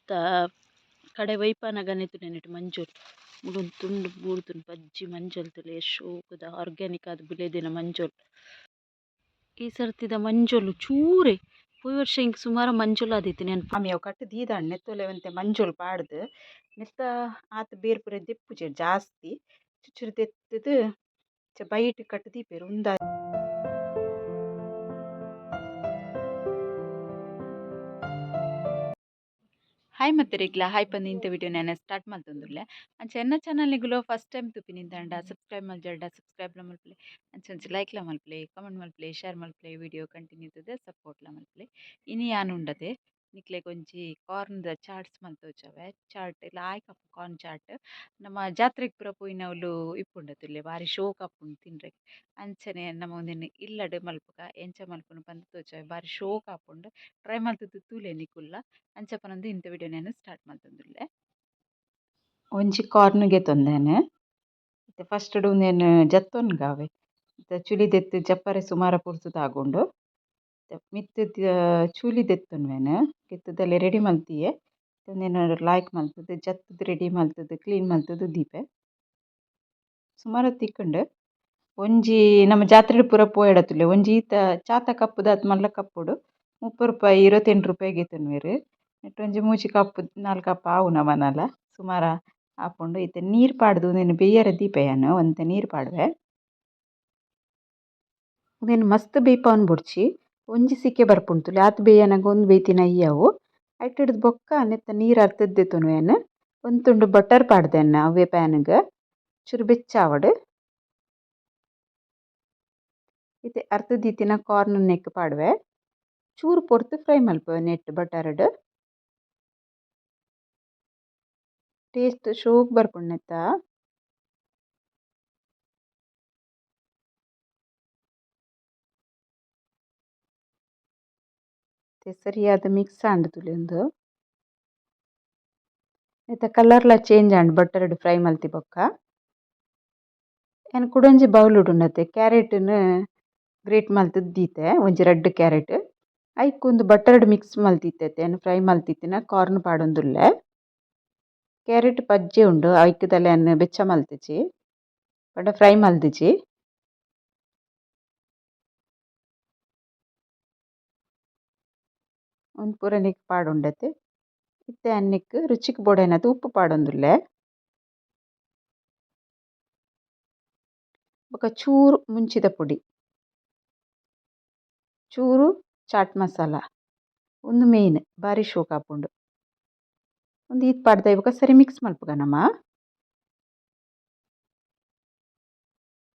ತಾ ಕಡೆ ವೈಪಾನಗನೆತು ನೆನೆಟ್ ಮಂಜೊಲ್ ಮುಡುನ್ ತುಂಡು ಬೂರ್ದುನ್ ಬಜ್ಜಿ ಮಂಜೊಲ್ ತುಲೆ ಶೋಕುದ ಆರ್ಗ್ಯಾನಿಕ್ ಆದ್ ಬುಲೆದಿನ ಮಂಜೊಲ್. ಈ ಸರ್ತಿದ ಮಂಜೊಲು ಚೂರೆ ಪೋಯಿ ವರ್ಷ ಇಂಕ್ ಸುಮಾರು ಮಂಜೊಲ್ ಆದಿತ್ತು ನೆನ್ಪು ಆమె ಕಟ್ಟು ದೀದಾಂಡ್ ನೆತ್ತೊಲೆವಂತೆ ಮಂಜೊಲ್ ಪಾಡ್ದು ನೆತ್ತ ಆತ ಬೇರ್ ಪುರ ದೆಪ್ಪುಜೆರ್ ಜಾಸ್ತಿ ಚುಚ್ಚುರು ದೆತ್ತುದು ಬೈಟ್ ಕಟ್ಟು ದೀಪೆರ್ ಉಂದ. ಹಾಯ್ ಮತ್ತೆ ರೆಗ್ಲ ಹಾಯ್ ಪಂದು ಇಂಥ ವಿಡಿಯೋ ನಾನು ಸ್ಟಾರ್ಟ್ ಮಾಡ್ತಂದುಲ್ಲೆ ಅಂಚ ಎನ್ನ ಚಾನಲ್ನಿಗುಲು ಫಸ್ಟ್ ಟೈಮ್ ತುಪಿನಿಂದಾಂಡ ಸಬ್ಸ್ಕ್ರೈಬ್ ಮಲ್ಜಡ್ಡ ಸಬ್ಸ್ಕ್ರೈಬ್ಲ ಮಲ್ಪಲೆ ಅಂಚ ಲೈಕ್ಲ ಮಲ್ಪಲೆ ಕಮೆಂಟ್ ಮಲ್ಪಲೆ ಶೇರ್ ಮಲ್ಪಲೆ ವಿಡಿಯೋ ಕಂಟಿನ್ಯೂ ಇದ್ದದೆ ಸಪೋರ್ಟ್ಲ ಮಲ್ಪಲೆ ಇನಿ ಯಾನು ಉಂಡತೆ ನಿಕ್ಲೆ ಒಂಜಿ ಕಾರ್ನ್ದ ಚಾಟ್ಸ್ ಮಲ್ತೋಜವೆ ಚಾಟ್ ಇಲ್ಲ ಆಯ್ಕಪ್ಪ ಕಾರ್ನ್ ಚಾಟ್ ನಮ್ಮ ಜಾತ್ರೆಗ್ ಪೂರ ಪೋಯಿನವುಲು ಇಪ್ಪುಂಡತುಲ್ಲೆ ಬಾರಿ ಶೋಕ್ ಆಪುಂಡು ತಿನ್ರೆಗ್ ಅಂಚನೆ ನಮ್ಮ ಒಂದಿನ ಇಲ್ಲಡ್ ಮಲ್ಪುಗ ಎಂಚ ಮಲ್ಪುನು ಪಂದ್ ತೋಜವೆ ಬಾರಿ ಶೋಕ್ ಆಪುಂಡು ಟ್ರೈ ಮಲ್ತುದು ತೂಲೆ ನಿಕುಲ್ಲ ಅಂಚಪನೊಂದು ಇಂಥ ವಿಡಿಯೋ ನಾನು ಸ್ಟಾರ್ಟ್ ಮಾಡ್ತಂದುಲ್ಲೆ. ಒಂಜಿ ಕಾರ್ನ್ಗೆ ತೊಂದೇನೆ ಫಸ್ಟ್ ಉಂದೇನು ಜತ್ತೊನ್ಗಾವೆ ಚುಲಿ ದೆತ್ತು ಜಪ್ಪರೆ ಸುಮಾರ ಪುರ್ಸುದು ಆಗುಂಡು ಮಿತ್ ಚೂಲಿ ದೆತ್ತೊನ್ವೆನ್ ಕಿತ್ತದಲ್ಲಿ ರೆಡಿ ಮಲ್ತಿಯೆ ಒಂದೇನು ಲಾಯ್ಕ್ ಮಲ್ತುದು ಜತ್ತದು ರೆಡಿ ಮಲ್ತುದು ಕ್ಲೀನ್ ಮಲ್ತುದು ದೀಪೆ ಸುಮಾರು ತಿಕ್ಕುಂಡು ಒಂಜಿ ನಮ್ಮ ಜಾತ್ರೆ ಪೂರ ಪೋಯಡತುಲ್ಲೆ ಒಂಜಿ ಈತ ಚಾತ ಕಪ್ಪುದ ಅತ್ ಮಲ್ಲ ಕಪ್ಪುಡು 30 ರೂಪಾಯಿ 28 ರೂಪಾಯಿಗೆ ತೊನ್ವೆರ್ ನೆಟ್ ಒಂಜಿ ಮೂಜಿ ಕಪ್ 4 ಕಪ್ ಆವುನ ಮನಾಲ ಸುಮಾರ ಆಪುಂಡು ಈತೆ ನೀರ್ ಪಾಡ್ದು ಉಂದೆನ್ ಬೇಯರೆ ದೀಪೆಯನ್ ಒಂತೆ ನೀರ್ ಪಾಡ್ವೆ ಉಂದೆನ್ ಮಸ್ತ್ ಬೇಯ್ಪವನ್ ಬುಡ್ಚಿ ಒಂಜಿ ಸಿಕ್ಕೆ ಬರ್ಪುಂಡ್ತುಲೆ ಆತ್ ಬೇಯನಗ ಒಂದ್ ಬೇಯ್ತಿನ ಅಯ್ಯವು ಐಟ್ ಹಿಡ್ದು ಬೊಕ್ಕ ನೆತ್ತ ನೀರ್ ಅರ್ತದ್ದೆ ತೊನ್ವೆನ್ ಒಂದ್ ತುಂಡು ಬಟರ್ ಪಾಡ್ದೆನ್ ಅವೇ ಪ್ಯಾನ್ಗ್ ಚೂರು ಬೆಚ್ಚಾವಡ್ ಈತೆ ಅರ್ತದೀತಿನ ಕಾರ್ನ್ ನೆಕ್ ಪಾಡ್ವೆ ಚೂರು ಪೊರ್ತು ಫ್ರೈ ಮಲ್ಪುವೆ ನೆಟ್ ಬಟರ್ಡ್ ಟೇಸ್ಟ್ ಶೋಕ್ ಬರ್ಪುಂಡು ನೆತ್ತ ಸರಿಯಾದ ಮಿಕ್ಸ್ ಆಂಡ್ ತುಲೆ ಉಂದು ನೆತ್ತ ಕಲರ್ಲ ಚೇಂಜ್ ಆಂಡ್ ಬಟರ್ಡ್ ಫ್ರೈ ಮಲ್ತಿ ಬೊಕ್ಕ ಏನು ಕುಡೊಂಜಿ ಬೌಲ್ ಉಂಡತೆ ಕ್ಯಾರೆಟ್ನ್ ಗ್ರೇಟ್ ಮಲ್ತುದು ದೀತೆ ಒಂಜಿ ರೆಡ್ ಕ್ಯಾರೆಟ್ ಐಕೊಂದು ಬಟರ್ಡ್ ಮಿಕ್ಸ್ ಮಲ್ತಿತ್ತೆತೆ ಏನು ಫ್ರೈ ಮಲ್ತಿತ್ತಿನ ಕಾರ್ನ್ ಪಾಡೊಂದುಲ್ಲೆ ಕ್ಯಾರೆಟ್ ಪಜ್ಜೆ ಉಂಡು ಐಕ್ಕದಲ್ಲ ಏನು ಬೆಚ್ಚ ಮಲ್ತಿಜಿ ಪಂಡ ಫ್ರೈ ಮಲ್ದಿಜಿ ಒಂದು ಪೂರ ನೆಕ್ ಪಾಡುಂಡತೆ ಇತ್ತೆ ಅನ್ನೆಕ್ ರುಚಿಕ್ ಬೋಡೈನದ ಉಪ್ಪು ಪಾಡೊಂದುಲ್ಲೆ ಬೊಕ ಚೂರು ಮುಂಚಿದ ಪುಡಿ ಚೂರು ಚಾಟ್ ಮಸಾಲ ಒಂದು ಮೇಯ್ನ್ ಬಾರಿ ಶೋಕ್ ಆಪುಂಡು ಒಂದು ಈತ್ ಪಾಡ್ದ ಬೊಕ ಸರಿ ಮಿಕ್ಸ್ ಮಲ್ಪುಗ ನಮ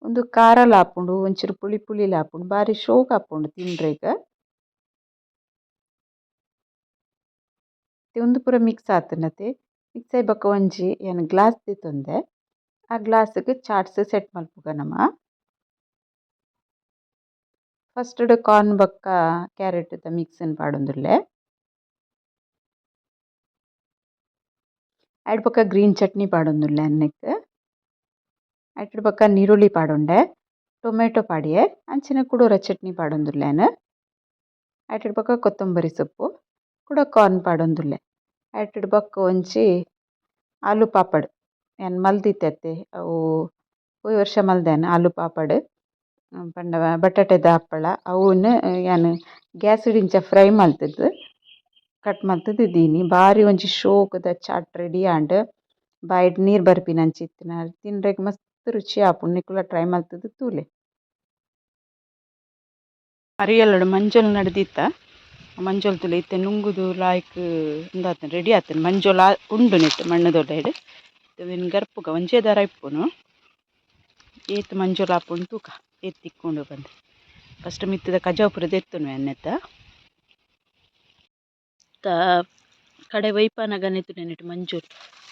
ಒಂದು ಖಾರಲ ಆಪುಂಡು ಒಂಚೂರು ಪುಳಿ ಪುಳಿಲ ಆಪುಂಡು ಬಾರಿ ಶೋಕ್ ಆಪುಂಡು ತಿನ್ರೆಗ್ ಒಂದು ಪೂರ ಮಿಕ್ಸ್ ಆತುಂಡತೆ ಮಿಕ್ಸ್ ಆಯ್ ಬೊಕ ಒಂಜಿ ಏನು ಗ್ಲಾಸ್ ದೆತೊಂದೆ ಆ ಗ್ಲಾಸ್ಗ್ ಚಾಟ್ಸ್ ಸೆಟ್ ಮಲ್ಪುಗ ನಮ ಫಸ್ಟ್ ಕಾರ್ನ್ ಬೊಕ್ಕ ಕ್ಯಾರೆಟ್ ದ ಮಿಕ್ಸ್ ಪಾಡೊಂದುಲ್ಲೆ ಐಟ್ ಬೊಕ ಗ್ರೀನ್ ಚಟ್ನಿ ಪಾಡೊಂದುಲ್ಲೆ ಅನ್ನೆಕ್ ಐಟ್ ಬೊಕ ನೀರುಳ್ಳಿ ಪಾಡೊಂಡೆ ಟೊಮೆಟೊ ಪಾಡಿಯೆ ಅಂಚಿನ ಕುಡೂರ ಚಟ್ನಿ ಪಾಡೊಂದುಲ್ಲೆನ್ ಐಟ್ ಬೊಕ ಕೊತ್ತಂಬರಿ ಸೊಪ್ಪು ಕುಡ ಕಾರ್ನ್ ಪಾಡೊಂದುಲ್ಲೆ ಐಟ್ ಬೊಕ ಒಂಜಿ ಆಲು ಪಾಪಡ್ ಏನು ಮಲ್ದಿತ್ತೆತೆ ಅವು ಪೋಯಿ ವರ್ಷ ಮಲ್ದೆನ್ ಆಲು ಪಾಪಡ್ ಪಂಡ ಬಟಾಟೆದ ಹಪ್ಪಳ ಅವನ್ ಏನು ಗ್ಯಾಸ್ ಇಂಚ ಫ್ರೈ ಮಲ್ತುದು ಕಟ್ ಮಲ್ತುದು ದೀನಿ ಬಾರಿ ಒಂಜಿ ಶೋಕುದ ಚಾಟ್ ರೆಡಿ ಆಂಡ್ ಬಾಯ್ಡ್ ನೀರ್ ಬರ್ಪಿನಂಚಿ ಇತ್ತಿನ ತಿನ್ರೆಗ್ ಮಸ್ತ್ ರುಚಿ ಆಪುಂಡು ನಿಕುಲ ಟ್ರೈ ಮಲ್ತುದು ತೂಲೆ. ಅರಿಯಲ್ಲಡ್ ಮಂಜೊಲ್ ನಡ್ದಿತ್ತ ಮಂಜೊಲ್ ತುಲೆ ಇತ್ತೆ ನುಂಗುದು ಲಾಯ್ಕ್ ಉಂದಾತನ ರೆಡಿ ಆತನ ಮಂಜೊಲ ಉಂಡು ನೆಟ್ ಮಣ್ಣು ದೊಡ್ಡೈಡ್ ಇನ್ನು ಗರ್ಪುಗ ಒಂಜೇ ದಾರ ಇಪ್ಪುನು ಏತ್ ಮಂಜೊಲ ಆಪುಂಡು ತೂಕ ಏತ್ ತಿಕ್ಕೊಂಡು ಬಂದು ಫಸ್ಟ್ ಮಿತ್ತದ ಕಜಾವ್ ಪೂರ ದೆತ್ತುನು ಎನ್ನೆತ್ತ ಕಡೆ ವೈಪಾನಗನೆತು ನೆನೆಟ್ ಮಂಜೊಲ್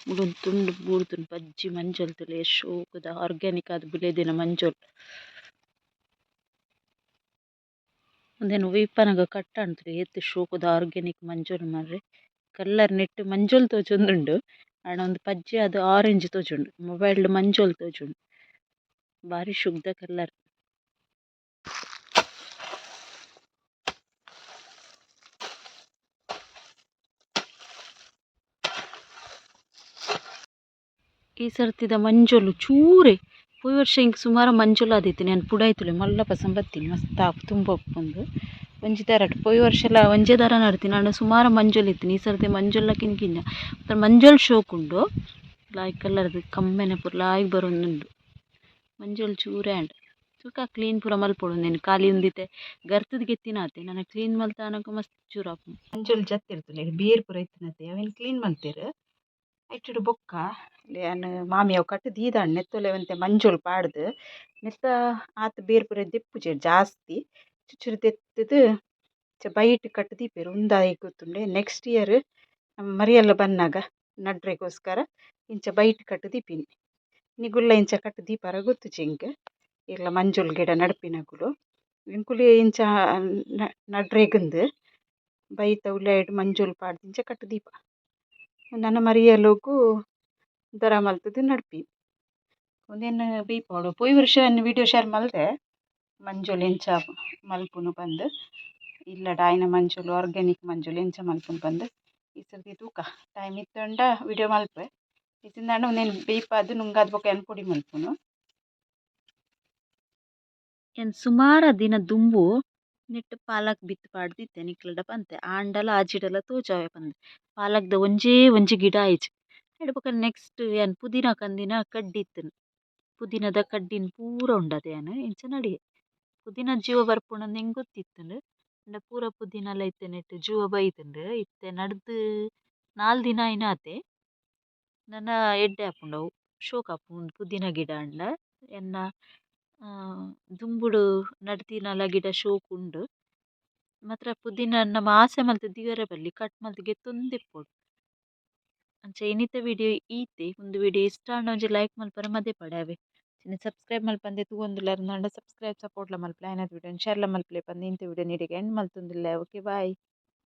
ಮುಡುನ್ ತುಂಡು ಬೂರ್ದುನ್ ಬಜ್ಜಿ ಮಂಜೊಲ್ ತುಲೆ ಶೋಕುದ ಆರ್ಗ್ಯಾನಿಕ್ ಆದ್ ಬುಲೆದಿನ ಮಂಜೊಲ್ ಒಂದೇನು ವೈಪಾನಗ ಕಟ್ಟಾಂಡ್ತುಲೆ ಏತ್ ಶೋಕುದ ಆರ್ಗ್ಯಾನಿಕ್ ಮಂಜೊಲ್ ಮರ್ರೆ ಕಲ್ಲರ್ ನೆಟ್ ಮಂಜೊಲ್ ತೋಜೊಂದುಂಡು ಆಂಡ ಒಂದು ಪಜ್ಜೆ ಅದು ಆರೆಂಜ್ ತೋಜುಂಡು ಮೊಬೈಲ್ಡ್ ಮಂಜೊಲ್ ತೋಜುಂಡು ಬಾರಿ ಶುಗ್ಧ ಕಲ್ಲರ್. ಈ ಸರ್ತಿದ ಮಂಜೊಲು ಚೂರೆ ಪೋಯಿ ವರ್ಷ ಇಂಕ್ ಸುಮಾರು ಮಂಜೊಲು ಆದಿತ್ತು ನಾನು ಪುಡಾಯ್ತುಲೆ ಮಲ್ಲ ಪಸಂದ್ ಬತ್ತೀನಿ ಮಸ್ತ್ ಆಪು ತುಂಬ ಉಪ್ಪುಂಡು ಒಂಜಿ ದಾರಟ್ ಪೋಯಿ ವರ್ಷಲ ಒಂಜೇ ದಾರ ನಡ್ತೀನಿ ನಾನು ಸುಮಾರು ಮಂಜೊಲು ಇತ್ತೀನಿ ಈ ಸರ್ತಿ ಮಂಜೊಲ್ಲ ಕಿನ್ಕಿನ್ನ ಮಂಜೊಲ್ ಶೋಕ್ ಉಂಡು ಲಾಯ್ಕ್ ಕಲ್ಲರ್ದು ಕಮ್ಮೆನೆ ಪೂರ ಲಾಯ್ಕ್ ಬರೋಂದುಂಡು ಮಂಜೊಲ್ ಚೂರೆ ಆಂಡ್ ಸುಕ್ಕ ಕ್ಲೀನ್ ಪೂರ ಮಲ್ಪೊಡು నేను ಖಾಲಿ ಉಂದಿತ್ತೆ ಗರ್ತದ ಗೆತ್ತಿನಾತೆ ನಾನು ಕ್ಲೀನ್ ಮಲ್ತಾನಕ ಮಸ್ತ್ ಚೂರು ಆಪುಂಡು ಮಂಜೊಲ್ ಜತ್ತಿರ್ತುಲೆ ಬೇರ್ ಪೂರ ಇತ್ತಿನತೆ ಅವೇನು ಕ್ಲೀನ್ ಮಲ್ತೇರು ಐಟುಡು ಬೊಕ್ಕ ಯಾನ್ ಮಾಮಿ ಅವು ಕಟ್ಟು ದೀದಾಂಡ್ ನೆತ್ತೊಲೆ ಒಂತೆ ಮಂಜೊಲ್ ಪಾಡ್ದು ನೆತ್ತ ಆತ್ ಬೇರ್ ಪೂರ ದೆಪ್ಪುಜೆರ್ ಜಾಸ್ತಿ ಚುಚ್ಚುರು ದೆತ್ತುದು ಬೈಟ್ ಕಟ್ಟು ದೀಪೇರು ಉಂದಾಯಿ ಗೊತ್ತುಂಡೆ ನೆಕ್ಸ್ಟ್ ಇಯರ್ ಮರಿಯಲ್ಲ ಬನ್ನಾಗ ನಡ್ರೆಗೋಸ್ಕರ ಇಂಚ ಬೈಟ್ ಕಟ್ಟು ದೀಪಿನಿ ನಿಗುಲ್ಲ ಇಂಚ ಕಟ್ಟು ದೀಪಾರ ಗೊತ್ತು ಚೆಂಕ್ ಇಲ್ಲ ಮಂಜುಲ್ ಗಿಡ ನಡ್ಪಿನಗುಲು ಇಂಕುಲಿ ಇಂಚ ನಡ್ರೆಗಂದು ಬೈತ ಉಲಾಯ್ಡ್ ಮಂಜುಲ್ ಪಾಡ್ದು ಇಂಚ ಕಟ್ಟು ದೀಪ ನನ್ನ ಮರಿಯಲೋಗು ದರ ಮಲ್ತದು ನಡ್ಪಿ ಒಂದೇನು ಬೀಪೋಡು ಪೋಯಿ ವರ್ಷ ವಿಡಿಯೋ ಶೇರ್ ಮಲ್ದೆ ಮಂಜುಲ್ ಎಂಚ ಮಲ್ಪುನು ಬಂದು ಇಲ್ಲ ಡಾಯ್ನ ಮಂಜುಲು ಆರ್ಗ್ಯಾನಿಕ್ ಮಂಜುಲು ಎಂಚ ಮಲ್ಪುನು ಬಂದು ಈ ಸರ್ತಿ ತೂಕ ಟೈಮ್ ಇತ್ತಂಡ ವಿಡಿಯೋ ಮಲ್ಪೆ ಇತ್ತಿಂದಾಂಡ ಒಂದೇನು ಬೀಪಾದು ನುಂಗಾದ ಬೊಕ ಏನು ಪುಡಿ ಮಲ್ಪುನು ಏನು ಸುಮಾರು ದಿನ ದುಂಬು ನೆಟ್ಟು ಪಾಲಕ್ ಬಿತ್ತು ಪಾಡ್ದಿತ್ತೆ ನಿಕ್ಲಡ ಪಂತೆ ಆಂಡಲ ಆಜಿಡಲ ತೋಜಾವೆ ಪಂದೆ ಪಾಲಕ್ದ ಒಂಜೇ ಒಂಜಿ ಗಿಡ ಆಯ್ತು ಎಡ ಬೊಕ ನೆಕ್ಸ್ಟ್ ಏನು ಪುದೀನ ಕಂದಿನ ಕಡ್ಡಿ ಇತ್ತನು ಪುದೀನದ ಕಡ್ಡಿನ ಪೂರ ಉಂಡದೆ ಏನು ಇಂಚ ನಡಿಯೆ ಪುದೀನ ಜೀವ ಬರ್ಪುಂಡು ಹೆಂಗೆ ಗೊತ್ತಿತ್ತಂಡು ಅಂಡ ಪೂರ ಪುದೀನ ಎಲ್ಲ ಇತ್ತೆ ನೆಟ್ಟು ಜೀವ ಬೈತಂಡು ಇತ್ತೆ ನಡ್ದು 4 ದಿನ ಆಯ್ನಾತೆ ನನ್ನ ಎಡ್ಡೆ ಆಪುಂಡವು ಶೋಕ್ ಆಪುಂಡು ಪುದೀನ ಗಿಡ ಅಂಡ ಎನ್ನ ದುಂಬುಡು ನಡ್ತಿನಲ ಗಿಡ ಶೋಕ್ ಉಂಡು ಮಾತ್ರ ಪುದೀನ ನಮ್ಮ ಆಸೆ ಮಲ್ತು ದಿವರ ಬಲ್ಲಿ ಕಟ್ ಮಲ್ತು ಗೆತ್ತೊಂದೆಪ್ಪೊಡು ಅಂಚ ಇನ್ನಿತ ವಿಡಿಯೋ ಈತೆ ಒಂದು ವಿಡಿಯೋ ಇಷ್ಟ ಆಂಡ ಒಂಜಿ ಲೈಕ್ ಮಲ್ಪರೆ ಮದೆ ಪಡಾವೆ ಸಬ್ಸ್ಕ್ರೈಬ್ ಮಲ್ಪಂದೆ ತೂವೊಂದುಲ್ಲೆರ್ ನಂಡ ಸಬ್ಸ್ಕ್ರೈಬ್ ಸಪೋರ್ಟ್ಲ ಮಲ್ಪಲೆ ಐನದ ವಿಡಿಯೋ ಶೇರ್ಲ ಮಲ್ಪಲೆ ಪಂದ್ ಇಂತ ವಿಡಿಯೋ ನೀಡಿಗೆ ಎಂಡ್ ಮಲ್ತೊಂದುಲ್ಲೆ ಓಕೆ ಬಾಯ್.